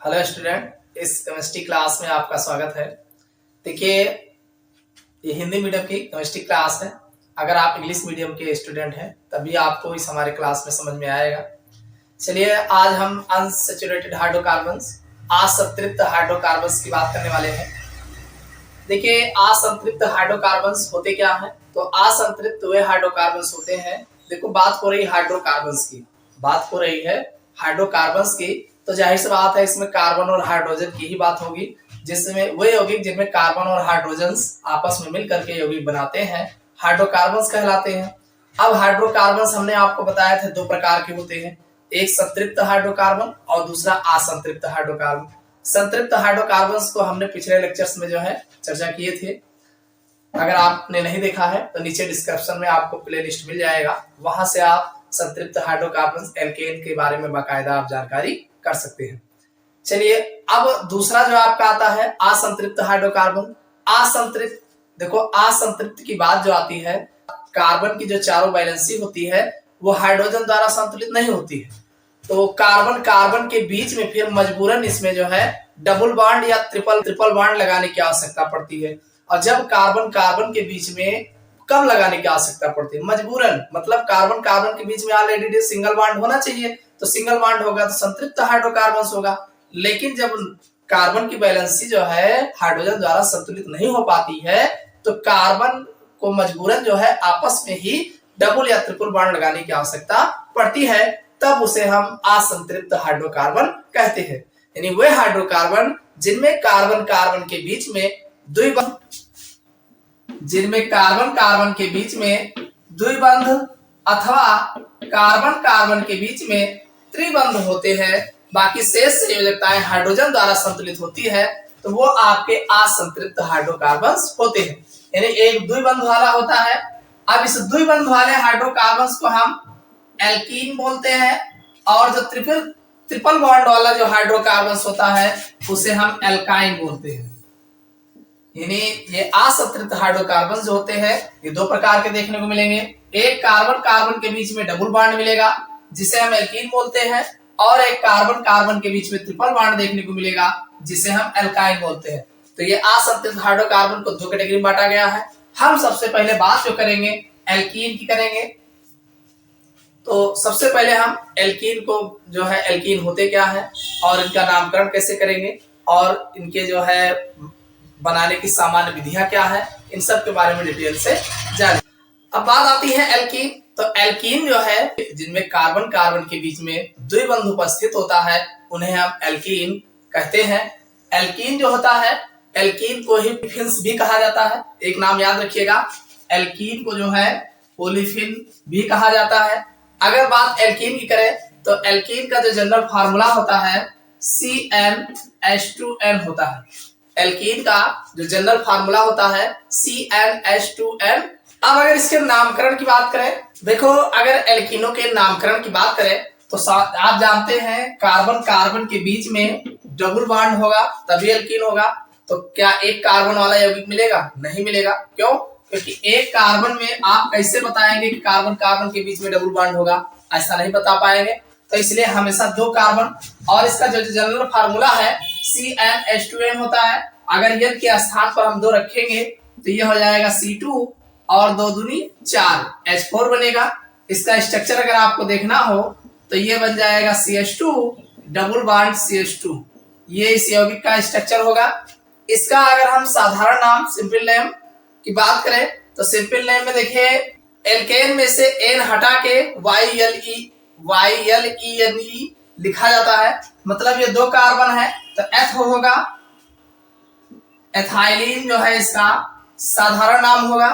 Hello student, इस chemistry class में आपका स्वागत है। देखिए, ये हिंदी मीडियम की केमिस्ट्री क्लास है। अगर आप इंग्लिश मीडियम के स्टूडेंट हैं तभी आपको इस हमारे क्लास में समझ में आएगा। चलिए, आज हम अनसैचुरेटेड हाइड्रोकार्बन्स, असंतृप्त हाइड्रोकार्बन्स की बात करने वाले हैं। देखिए, असंतृप्त हाइड्रोकार्बन्स होते क्या हैं? तो असंतृप्त वे हाइड्रोकार्बन्स होते हैं। देखो, बात हो रही है हाइड्रोकार्बन्स की, बात हो रही है हाइड्रोकार्बन्स की, तो जाहिर सी बात है इसमें कार्बन और हाइड्रोजन की ही बात होगी, जिसमें वे यौगिक जिनमें कार्बन और हाइड्रोजन आपस में मिलकर के यौगिक बनाते हैं हाइड्रोकार्बन्स कहलाते हैं। अब हाइड्रोकार्बन्स हमने आपको बताया थे दो प्रकार के होते हैं, एक संतृप्त हाइड्रोकार्बन और दूसरा असंतृप्त हाइड्रोकार्बन। संतृप्त हाइड्रोकार्बन्स को हमने पिछले लेक्चर्स में जो है चर्चा किए थे। अगर आपने नहीं देखा है तो नीचे डिस्क्रिप्शन में आपको प्लेलिस्ट मिल जाएगा, वहां से आप संतृप्त हाइड्रोकार्बन्स एल्केन के बारे में बाकायदा आप जानकारी कर सकते हैं। चलिए, अब दूसरा जो आपका आता है असंतृप्त हाइड्रोकार्बन। असंतृप्त, देखो असंतृप्त की बात जो आती है, कार्बन की जो चारों वैलेंसी होती है वो हाइड्रोजन द्वारा संतुलित नहीं होती है, तो कार्बन कार्बन के बीच में फिर मजबूरन इसमें जो है डबल बॉन्ड या ट्रिपल बॉन्ड लगाने की आवश्यकता पड़ती है। और जब कार्बन कार्बन के बीच में कब लगाने की आवश्यकता पड़ती है? मजबूरन, मतलब कार्बन कार्बन के बीच में ऑलरेडी सिंगल बॉन्ड होना चाहिए, तो सिंगल बॉन्ड होगा तो संतृप्त हाइड्रोकार्बन होगा। लेकिन जब कार्बन की बैलेंसी जो है हाइड्रोजन द्वारा संतुलित नहीं हो पाती है तो कार्बन को मजबूरन जो है आपस में ही डबल या ट्रिपल बॉन्ड लगाने की आवश्यकता पड़ती है, तब उसे हम असंतृप्त हाइड्रोकार्बन कहते हैं। यानी वे हाइड्रोकार्बन जिनमें कार्बन कार्बन के बीच में द्विबंध अथवा कार्बन कार्बन के बीच में त्रिबंध होते हैं, बाकी शेष संयोजकताएं हाइड्रोजन द्वारा संतुलित होती है, तो वो आपके असंतृप्त हाइड्रोकार्बन्स होते हैं। यानी एक द्विबंध वाला होता है। अब इस द्विबंध वाले हाइड्रोकार्बन्स को हम एल्कीन बोलते हैं, और जो ट्रिपल बॉन्ड वाला जो हाइड्रोकार्बन्स होता है उसे हम एल्काइन बोलते हैं। यानी ये असंतृप्त हाइड्रोकार्बन जो होते हैं ये दो प्रकार के देखने को मिलेंगे। एक कार्बन कार्बन के बीच में डबल बॉन्ड मिलेगा जिसे हम एल्कीन बोलते हैं, और एक कार्बन कार्बन के बीच में ट्रिपल बॉन्ड देखने को मिलेगा जिसे हम एल्काइन बोलते हैं। तो ये असंतृप्त हाइड्रोकार्बन को दो कैटेगरी में बांटा गया है। हम सबसे पहले बात जो करेंगे एल्कीन की करेंगे। तो सबसे पहले हम एल्कीन को जो है एल्कीन होते क्या है और इनका नामकरण कैसे करेंगे और इनके जो है बनाने की सामान्य विधियां क्या है, इन सब के बारे में डिटेल से जानें। अब बात आती है एल्कीन। तो एल्कीन जो है जिनमें कार्बन कार्बन के बीच में द्विबंध उपस्थित होता है उन्हें हम एल्कीन कहते हैं। एल्कीन जो होता है, एल्कीन को ही ओलिफिन्स भी कहा जाता है। एक नाम याद रखिएगा, एल्कीन को जो है ओलिफिन भी कहा जाता है। अगर बात एल्कीन की करें तो एल्कीन का जो जनरल फार्मूला होता है CnH2n होता है। एल्कीन का जो जनरल फार्मूला होता है CnH2n। अब अगर इसके नामकरण की बात करें, देखो अगर एल्कीनों के नामकरण की बात करें तो आप जानते हैं कार्बन कार्बन के बीच में डबल बॉन्ड होगा तभी एल्कीन होगा। तो क्या एक कार्बन वाला यौगिक मिलेगा? नहीं मिलेगा। क्यों? क्योंकि एक कार्बन में आप कैसे बताएंगे कि कार्बन कार्बन के बीच में डबल बॉन्ड होगा? ऐसा नहीं बता पाएंगे। तो इसलिए हमेशा दो कार्बन, और इसका जो जनरल फार्मूला है CnH2n होता है। अगर n के स्थान पर हम दो रखेंगे तो ये हो जाएगा C2 और 2 दूनी 4 H4 बनेगा। इसका स्ट्रक्चर अगर आपको देखना हो तो ये बन जाएगा CH2 डबल बॉन्ड CH2। ये इस यौगिक का स्ट्रक्चर होगा। इसका अगर हम साधारण नाम सिंपल नेम की बात करें तो सिंपल नेम में देखिए एल्केन में से n हटा के YLENE लिखा जाता है, मतलब ये दो कार्बन है तो एथ होगा, एथाइलिन जो है इसका साधारण नाम होगा।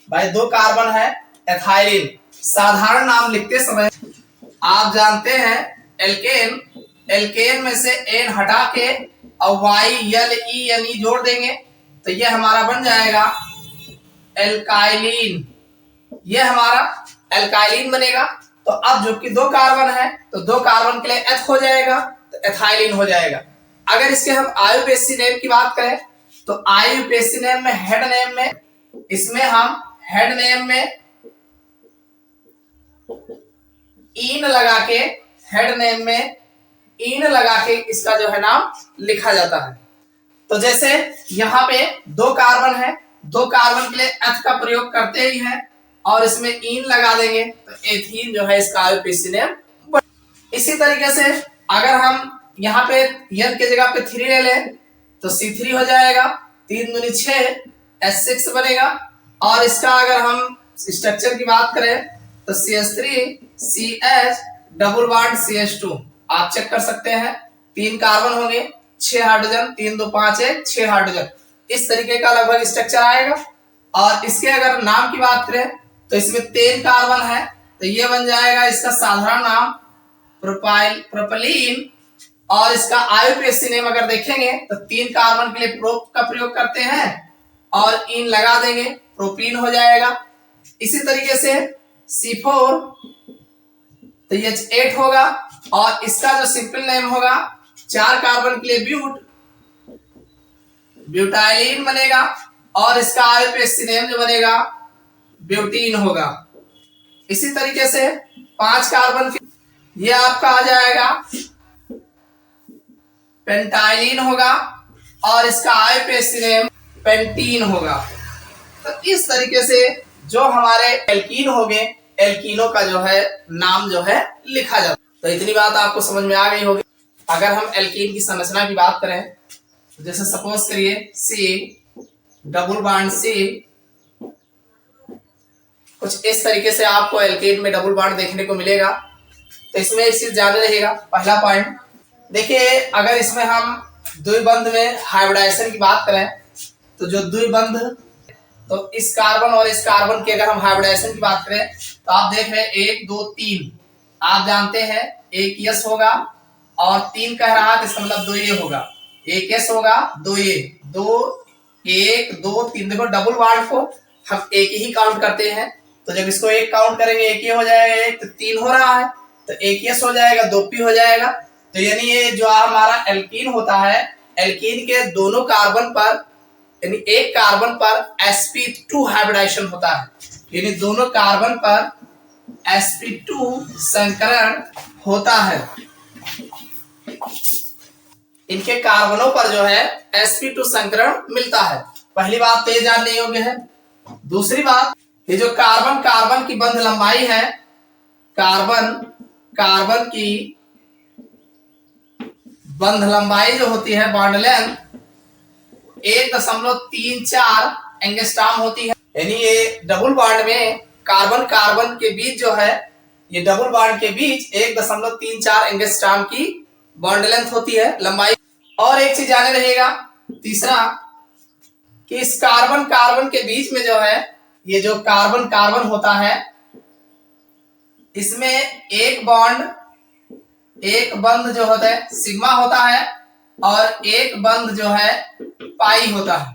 भाई दो कार्बन है, एथाइलिन। साधारण नाम लिखते समय आप जानते हैं एल्केन, एल्केन में से n हटा के और YLENE जोड़ देंगे तो ये हमारा बन जाएगा एल्काइलिन। ये हमारा एल्काइलिन बनेगा। तो अब जो कि दो कार्बन है तो दो कार्बन के लिए एथ हो जाएगा तो एथाइलिन हो जाएगा। अगर इसके हम आयुपेसी नेम की बात करें तो आयुपेसी नेम में हेड नेम में, इसमें हम हेड नेम में इन लगा के हेड नेम में इन लगा के इसका जो है नाम लिखा जाता है। तो जैसे यहाँ पे 2 कार्बन है, 2 कार्बन के लिए H का प्रयोग करते ही हैं और इसमें इन लगा देंगे तो एथीन जो है इसका आईयूपीएसी नेम। इसी तरीके से अगर हम यहाँ पे N की जगह पे 3 ले लें तो C3 हो जाएगा, 3 दूनी 6 H6 बनेगा। और इसका अगर हम स्ट्रक्चर की बात करें तो CH3 CH double bond CH2 आप चेक कर सकते हैं। 3 कार्बन होंगे, 6 हाइड्रोजन, 3 2 5 1 6 हाइड्रोजन, इस तरीके का लगभग स्ट्रक्चर आएगा। और इसके अगर नाम की बात करें तो इसमें 3 कार्बन है तो ये बन जाएगा इसका साधारण नाम प्रोपाइल और इसका आईयूपीएसी नेम अगर देखेंगे तो 3 कार्बन के लिए प्रोप का प्रयोग करते हैं और इन लगा देंगे, प्रोपीन हो जाएगा। इसी तरीके से C4 तो H8 होगा और इसका जो सिंपल नेम होगा 4 कार्बन के लिए ब्यूटाइलिन बनेगा और इसका आईयूपीएसी नेम जो बनेगा ब्यूटीन होगा। इसी तरीके से 5 कार्बन के ये आपका आ जाएगा पेंटाइलिन होगा और इसका आईयूपीएसी नेम पेंटीन होगा। तो इस तरीके से जो हमारे एल्कीन हो गए, एल्कीनों का जो है नाम जो है लिखा जाता है। तो इतनी बात आपको समझ में आ गई होगी। अगर हम एल्कीन की संरचना की बात करें तो जैसे सपोज करिए C डबल बॉन्ड C, कुछ इस तरीके से आपको एल्कीन में डबल बॉन्ड देखने को मिलेगा। तो इसमें एक चीज ध्यान रहेगा, पहला पॉइंट देखिए, अगर इसमें हम द्विबंध में हाइब्रिडाइजेशन की बात करें तो जो द्विबंध, तो इस कार्बन और इस कार्बन की अगर हम हाइब्रिडाइजेशन की बात करें तो आप देख रहे हैं 1 2 3, आप जानते हैं एक यस होगा और 3 कह रहा है तो इसका मतलब 2 ये होगा, एक यस होगा 2 ये, 2 1 2 3। देखो डबल बॉन्ड को हम एक ही काउंट करते हैं तो जब इसको एक काउंट करेंगे एक ये हो जाएगा, एक तो 3 हो रहा है तो एक यस हो जाएगा, 2 पी हो जाएगा। तो यानी ये जो हमारा एल्कीन होता है, एल्कीन के दोनों कार्बन पर यानी एक कार्बन पर sp2 हाइब्रिडाइजेशन होता है, यानी दोनों कार्बन पर sp2 संकरण होता है। इनके कार्बनों पर जो है sp2 संकरण मिलता है। पहली बात तो ये जानने योग्य है। दूसरी बात, ये जो कार्बन कार्बन की बंध लंबाई है, कार्बन कार्बन की बंध लंबाई जो होती है बॉन्ड लेंथ 1.34 एंगस्ट्रॉम होती है। यानी ये डबल बॉन्ड में कार्बन कार्बन के बीच जो है, ये डबल बॉन्ड के बीच 1.34 एंगस्ट्रॉम की बॉन्ड लेंथ होती है, लंबाई। और एक चीज जाने रहेगा, तीसरा कि इस कार्बन कार्बन के बीच में जो है, ये जो कार्बन कार्बन होता है इसमें एक बंध जो होता है सिग्मा होता है और एक बंध जो है पाई होता है।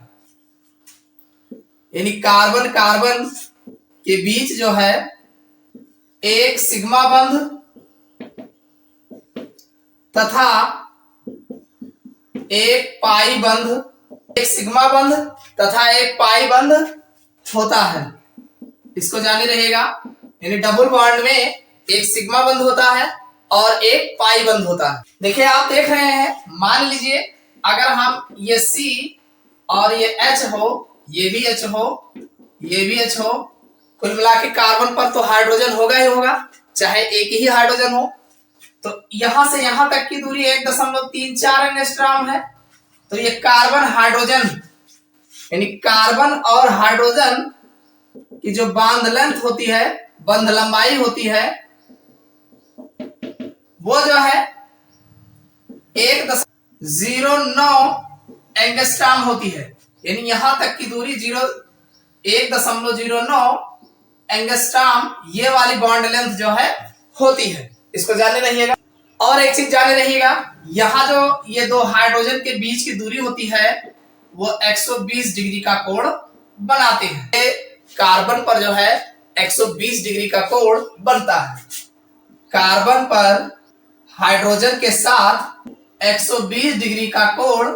यानी कार्बन कार्बन के बीच जो है एक सिग्मा बंध तथा एक पाई बंध, एक सिग्मा बंध तथा एक पाई बंध होता है। इसको जाने रहेगा। यानी डबल बॉन्ड में एक सिग्मा बंध होता है और एक पाई बंध होता है। देखिए आप देख रहे हैं, मान लीजिए अगर हम ये C और ये H हो, ये भी H हो, ये भी H हो, कुल मिला के कार्बन पर तो हाइड्रोजन होगा ही होगा, चाहे एक ही हाइड्रोजन हो। तो यहां से यहां तक की दूरी 1.34 एंगस्ट्रॉम है। तो ये कार्बन हाइड्रोजन यानी कार्बन और हाइड्रोजन की जो बॉन्ड लेंथ होती है, बंध लंबाई होती है, वो जो है 1.09 एंगस्ट्रॉम होती है। यानी यहां तक की दूरी 1.09 एंगस्ट्रॉम ये वाली बॉन्ड लेंथ जो है होती है। इसको जाने रहिएगा। और एक चीज जाने रहिएगा, यहाँ जो ये दो हाइड्रोजन के बीच की दूरी होती है वो 120 डिग्री का कोण बनाते हैं। ये कार्बन पर जो है 120 डिग्री का कोण बनता है। कार्बन पर हाइड्रोजन के साथ 120 डिग्री का कोण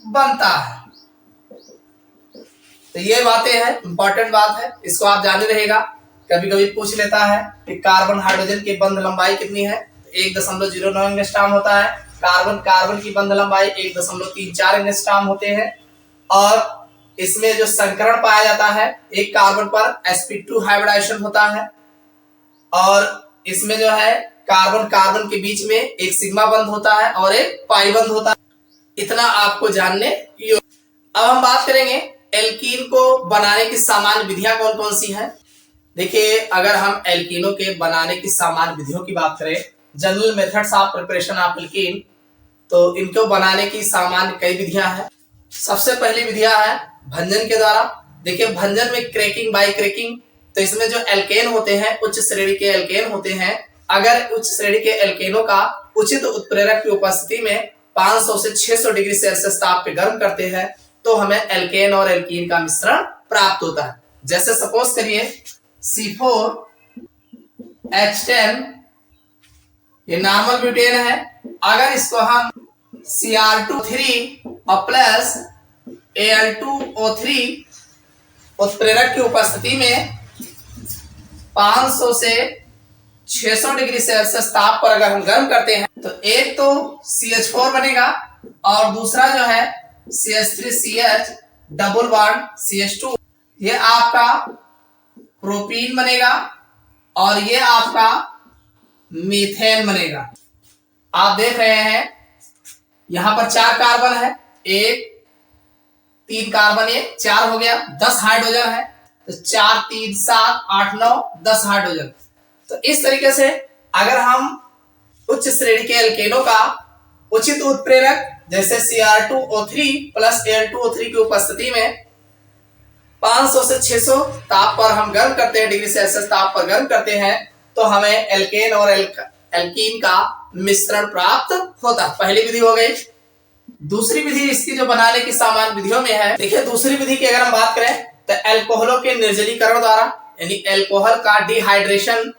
बनता है। तो ये बातें हैं, इंपॉर्टेंट बात है, इसको आप जाने रहेगा। कभी कभी पूछ लेता है कि कार्बन हाइड्रोजन की बंध लंबाई कितनी है, 1.09 एंगस्ट्रॉम होता है। कार्बन कार्बन की बंध लंबाई 1.34 एंगस्ट्रॉम होते हैं। और इसमें जो संकरण पाया जाता है, एक कार्बन पर sp2 हाइब्रिडाइजेशन होता है और इसमें जो है कार्बन कार्बन के बीच में एक सिग्मा बंध होता है और एक पाई बंध होता है। इतना आपको जानने योग्य। अब हम बात करेंगे एल्कीन को बनाने की सामान्य विधियां कौन कौन सी हैं। देखिए, अगर हम एल्कीनों के बनाने की सामान्य विधियों की बात करें, general methods of preparation of alkene, तो इनको बनाने की सामान्य कई विधियां हैं। सबसे पहली विधियां है भंजन के द्वारा। देखिए, भंजन में क्रैकिंग बाय क्रैकिंग, तो इसमें जो एल्केन होते हैं, उच्च श्रेणी के एल्केन होते हैं, अगर उच्च श्रेणी के एल्केनों का उचित उत्प्रेरक की उपस्थिति में 500 से 600 डिग्री सेल्सियस ताप पे गर्म करते हैं तो हमें एल्केन और एल्कीन का मिश्रण प्राप्त होता है। जैसे सपोज करिए C4H10, ये नॉर्मल ब्यूटेन है। अगर इसको हम Cr2 और प्लस Al2O3 उत्प्रेरक की उपस्थिति में 500 से 600 डिग्री सेल्सियस ताप पर अगर हम गर्म करते हैं तो एक तो CH4 बनेगा और दूसरा जो है CH3CH डबल बॉन्ड CH2, ये आपका प्रोपीन बनेगा और ये आपका मीथेन बनेगा। आप देख रहे हैं यहां पर 4 कार्बन है, 1 3 कार्बन, ये 4 हो गया, 10 हाइड्रोजन है, तो 4 3 7 8 9 10 हाइड्रोजन। तो इस तरीके से अगर हम उच्च श्रेणी के एल्केनों का उचित उत्प्रेरक जैसे Cr2O3 प्लस Al2O3 की उपस्थिति में 500 से 600 ताप पर हम गर्म करते हैं, डिग्री सेल्सियस ताप पर गर्म करते हैं, तो हमें एल्केन और एल्कीन का मिश्रण प्राप्त होता। पहली विधि हो गई। दूसरी विधि इसकी जो बनाने की सामान्य विधियों में है, देखिए दूसरी विधि की अगर हम बात करें तो एल्कोहलों के निर्जलीकरण द्वारा, यानी एल्कोहल का dehydration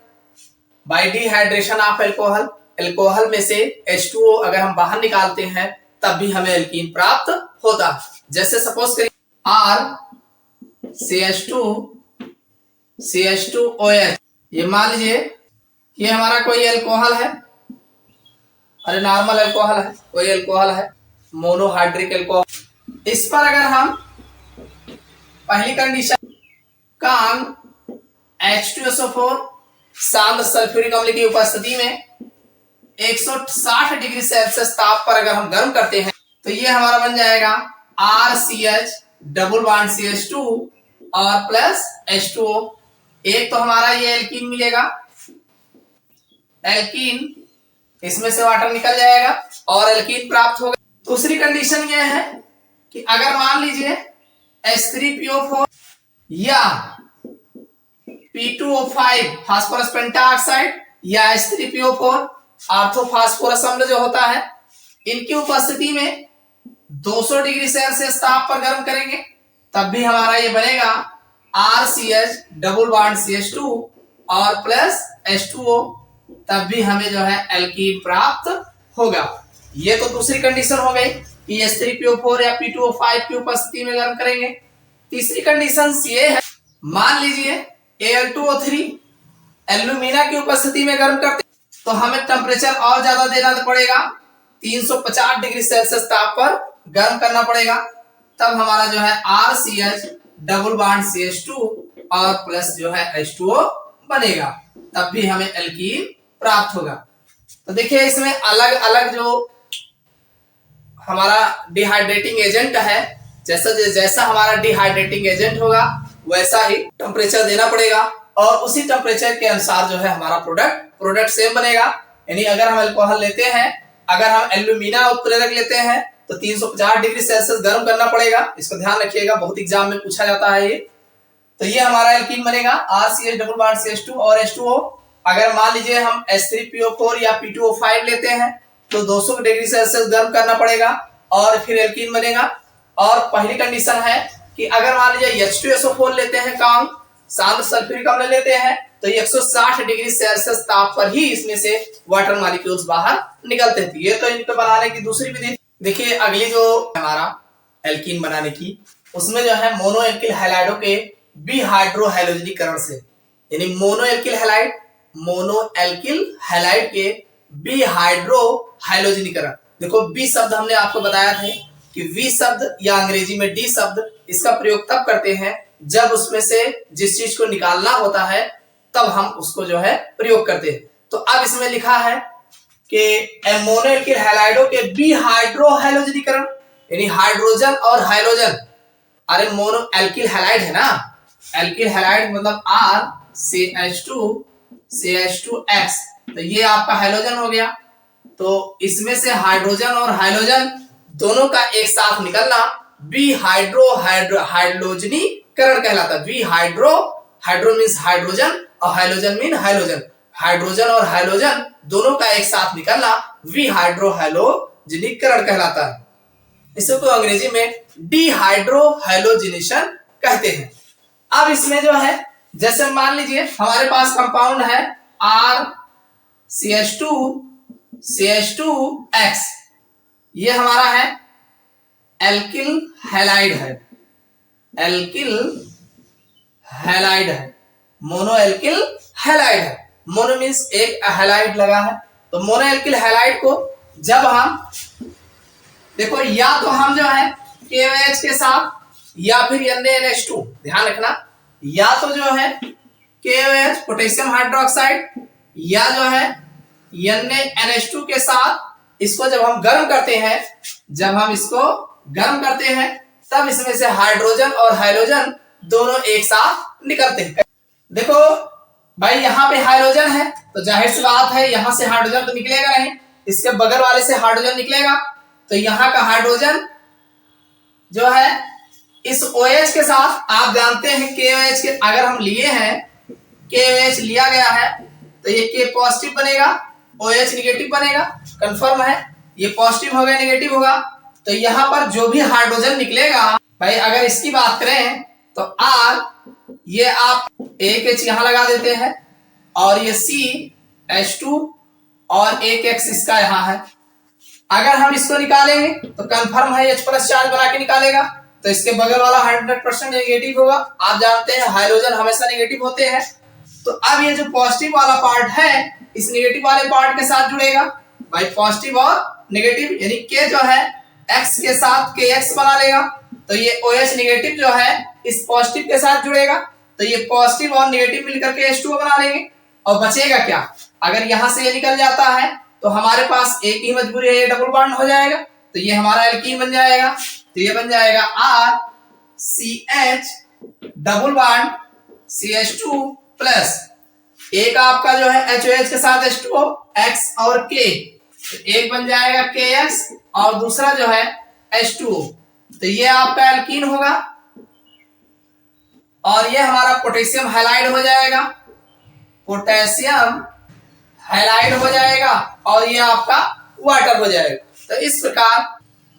bye dehydration of alcohol, alcohol में से H2O अगर हम बाहर निकालते हैं तब भी हमें एल्कीन प्राप्त होता। जैसे सपोज करिए RCH2CH2OH, ये मान लीजिए ये हमारा कोई एल्कोहल है, अरे नॉर्मल एल्कोहल है, कोई एल्कोहल है मोनोहाइड्रिक एल्कोहल। इस पर अगर हम पहली कंडीशन कांग H2SO4 सांद्र सल्फ्यूरिक अम्ल की उपस्थिति में 160 डिग्री सेल्सियस ताप पर अगर हम गर्म करते हैं तो ये हमारा बन जाएगा RCH डबल बॉन्ड CH2 और प्लस H2O। एक तो हमारा ये एल्कीन मिलेगा, एल्कीन, इसमें से वाटर निकल जाएगा और एल्कीन प्राप्त होगा। दूसरी कंडीशन ये है कि अगर मान लीजिए H3PO4 या P2O5 फास्फोरस पेंटाऑक्साइड या H3PO4 ऑर्थोफॉस्फोरस अम्ल जो होता है, इनकी उपस्थिति में 200 डिग्री सेल्सियस ताप पर गर्म करेंगे तब भी हमारा ये बनेगा RCH डबल बॉन्ड CH2 और प्लस H2O, तब भी हमें जो है एल्कीन प्राप्त होगा। ये तो दूसरी कंडीशन हो गई कि H3PO4 या P2O5 की उपस्थिति में गर्म करेंगे। तीसरी कंडीशन ये है, मान लीजिए Al2O3 एल्यूमिना की उपस्थिति में गर्म करते तो हमें टेम्परेचर और ज्यादा देना पड़ेगा, 350 डिग्री सेल्सियस ताप पर गर्म करना पड़ेगा, तब हमारा जो है RCH डबल बॉन्ड CH2 और प्लस जो है H2O बनेगा, तब भी हमें एल्कीन प्राप्त होगा। तो देखिए इसमें अलग अलग जो हमारा डिहाइड्रेटिंग एजेंट है, जैसा हमारा डिहाइड्रेटिंग एजेंट होगा वैसा ही टेम्परेचर देना पड़ेगा और उसी टेम्परेचर के अनुसार जो है हमारा प्रोडक्ट सेम बनेगा। यानी अगर हम अल्कोहल लेते हैं, अगर हम एल्यूमिना उत्प्रेरक लेते हैं तो 350 डिग्री सेल्सियस गर्म करना पड़ेगा, इसको ध्यान रखिएगा, बहुत एग्जाम में पूछा जाता है ये। तो ये हमारा एल्कीन बनेगा RCH डबल बॉन्ड CH2 और H2O। अगर मान लीजिए हम H3PO4 या P2O5 लेते हैं तो 200 डिग्री सेल्सियस गर्म करना पड़ेगा और फिर एल्कीन बनेगा। और पहली कंडीशन है कि अगर मान लीजिए H2SO4 लेते हैं, काम सांद्र सल्फ्यूरिक अम्ल लेते हैं, तो 160 डिग्री सेल्सियस ताप पर ही इसमें से वाटर मॉलिक्यूल्स बाहर निकलते हैं। ये तो इनको बनाने की दूसरी विधि। देखिए अगली जो हमारा एल्कीन बनाने की, उसमें जो है मोनो एल्किल हैलाइडों के विहाइड्रोहैलोजनीकरण से, यानी mono alkyl halide, mono alkyl halide के बी हाइड्रो हाइलोजनीकरण। देखो बी शब्द हमने आपको बताया था कि वी शब्द या अंग्रेजी में डी शब्द, इसका प्रयोग तब करते हैं जब उसमें से जिस चीज को निकालना होता है तब हम उसको जो है प्रयोग करते हैं। तो अब इसमें लिखा है कि मोनो एल्किल हैलाइडों के बी हाइड्रो हाइलोजनीकरण, यानी हाइड्रोजन और हाइड्रोजन। अरे मोनो एल्किल हैलाइड है ना, एल्किल हैलाइड मतलब R CH2X, तो ये आपका हाइड्रोजन हो गया। तो इसमें से हाइड्रोजन और हाइड्रोजन दोनों का एक साथ निकलना बी हाइड्रो हाइड्रोजनीकरण कहलाता है। B hydro, hydro means hydrogen और हाइड्रोजन मीन हाइड्रोजन, हाइड्रोजन और हाइड्रोजन दोनों का एक साथ निकलना वी हाइड्रो हाइलोजनीकरण कहलाता है। इसको अंग्रेजी में डिहाइड्रो हाइलोजिनेशन कहते हैं। अब इसमें जो है जैसे मान लीजिए हमारे पास कंपाउंड है RCH2CH2X, ये हमारा है एल्किल हैलाइड है, एल्किल हैलाइड है, मोनो एल्किल हैलाइड है। मोनो मीन्स एक हैलाइड लगा है, तो मोनो एल्किल हैलाइड को जब हम देखो या तो हम जो है KOH के साथ या फिर NaNH2, ध्यान रखना, या तो जो है KOH पोटेशियम हाइड्रोक्साइड या जो है NaNH2 के साथ इसको जब हम गर्म करते हैं, जब हम इसको गर्म करते हैं तब इसमें से हाइड्रोजन और हाइड्रोजन दोनों एक साथ निकलते हैं। देखो भाई यहाँ पे हाइड्रोजन है तो जाहिर सी बात है यहां से हाइड्रोजन तो निकलेगा नहीं, इसके बगल वाले से हाइड्रोजन निकलेगा, तो यहाँ का हाइड्रोजन जो है इस OH के साथ, आप जानते हैं KOH के अगर हम लिए हैं, KOH लिया गया है तो ये K पॉजिटिव बनेगा, OH निगेटिव बनेगा, कंफर्म है, ये पॉजिटिव होगा नेगेटिव होगा। तो यहाँ पर जो भी हाइड्रोजन निकलेगा भाई, अगर इसकी बात करें तो R, ये आप एक H यहाँ लगा देते हैं और ये CH2 और एक X इसका यहाँ है। अगर हम इसको निकालेंगे तो कंफर्म है H प्लस चार्ज बना के निकालेगा, तो इसके बगल वाला 100% नेगेटिव होगा। आप जानते हैं हाइड्रोजन हमेशा नेगेटिव होते हैं, तो अब ये जो पॉजिटिव वाला पार्ट है इस नेगेटिव वाले पार्ट के साथ जुड़ेगा भाई, पॉजिटिव और नेगेटिव, यानी K जो है X के साथ KX बना लेगा, तो ये OH नेगेटिव जो है इस पॉजिटिव के साथ जुड़ेगा, तो ये पॉजिटिव और नेगेटिव मिलकर के H2O बना लेंगे। और बचेगा क्या, अगर यहां से ये निकल जाता है तो हमारे पास एक ही मजबूरी है, ये डबल बॉन्ड हो जाएगा, तो ये हमारा एल्कीन बन जाएगा। तो ये बन जाएगा RCH double bond CH2 plus एक आपका जो है HOH के साथ H2O X और K, तो एक बन जाएगा KX और दूसरा जो है H2O, तो ये आपका एल्कीन होगा और ये हमारा पोटेशियम हैलाइड हो जाएगा, पोटेशियम हैलाइड हो जाएगा और ये आपका वाटर हो जाएगा। तो इस प्रकार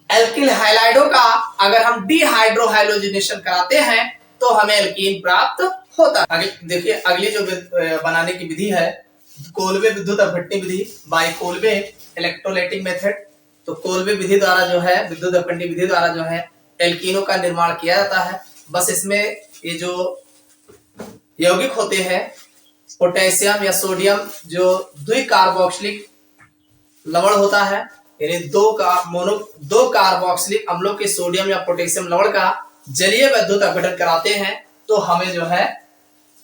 एल्किल हैलाइडों का अगर हम डिहाइड्रो हाइलोजिनेशन कराते हैं तो हमें एल्कीन प्राप्त होता है। देखिए अगली जो बनाने की विधि है कोल्बे विद्युत अपघटनी विधि बाय कोल्बे इलेक्ट्रोलाइटिक मेथड। तो कोल्बे विधि द्वारा जो है, विद्युत अपघटनी विधि द्वारा जो है एल्कीनों का निर्माण किया जाता है। बस इसमें ये जो यौगिक होते हैं पोटेशियम या सोडियम जो द्विकार्बोक्सिलिक लवण होता है, यानी दो कार्बोक्सिलिक अम्लों के सोडियम या पोटेशियम लवण का जलीय विद्युत अपघटन कराते हैं तो हमें जो है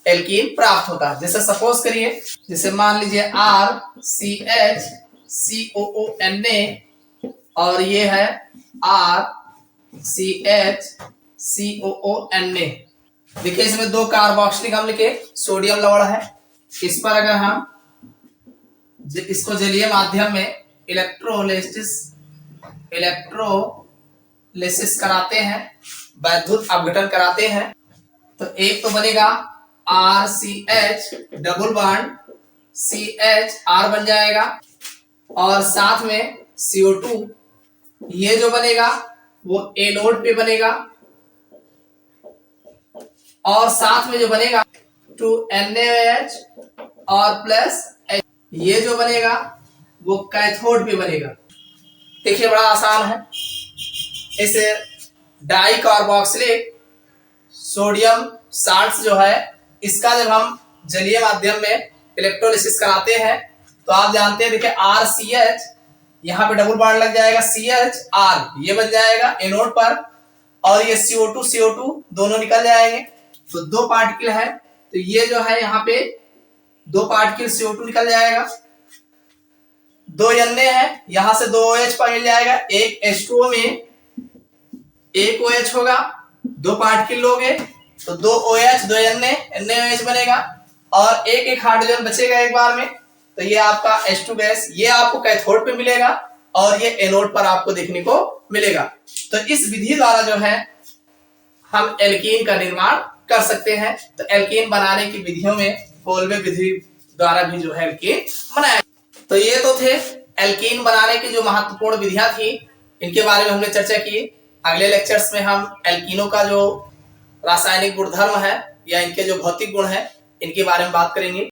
एल्कीन प्राप्त होता है। जैसे सपोज करिए, जैसे मान लीजिए RCHCOONA और ये है RCHCOONA। देखिए इसमें दो कार्बोक्सिलिक अम्ल के सोडियम लवण है, इस पर अगर हम इसको जलीय माध्यम में इलेक्ट्रोलिसिस कराते हैं, विद्युत अपघटन कराते हैं, तो एक तो बनेगा RCH डबल बॉन्ड CHR बन जाएगा और साथ में CO2, ये जो बनेगा वो एनोड पे बनेगा और साथ में जो बनेगा 2NaOH और प्लस ये जो बनेगा वो कैथोड पे बनेगा। देखिए बड़ा आसान है, इस डाई कार्बोक्सिलिक सोडियम साल्ट्स जो है इसका जब हम जलीय माध्यम में इलेक्ट्रोलिसिस कराते हैं तो आप जानते हैं, देखिए RCH, यहाँ पे डबल बॉन्ड लग जाएगा, CHR ये बन जाएगा एनोड पर, और ये CO2 दोनों निकल जाएंगे। तो 2 पार्टिकल है, तो ये जो है यहाँ पे 2 पार्टिकल CO2 निकल जाएगा। 2 Na है, यहां से 2 OH मिल जाएगा। एक H2O में 1 OH होगा, 2 पार्टिकल लोगे तो 2 OH 2 NaOH बनेगा, और एक हाइड्रोजन बचेगा एक बार में, तो ये आपका H2 गैस, ये आपको कैथोड पे मिलेगा और ये एनोड पर आपको देखने को मिलेगा। तो इस विधि द्वारा जो है हम एल्कीन का निर्माण कर सकते हैं। तो एल्कीन बनाने की विधियों में कोलबे विधि द्वारा भी जो है एल्कीन बनाया। तो ये तो थे एल्कीन बनाने की जो महत्वपूर्ण विधियां थी, इनके बारे में हमने चर्चा की। अगले लेक्चर्स में हम एल्कीनों का जो रासायनिक गुणधर्म है या इनके जो भौतिक गुण है, इनके बारे में बात करेंगे।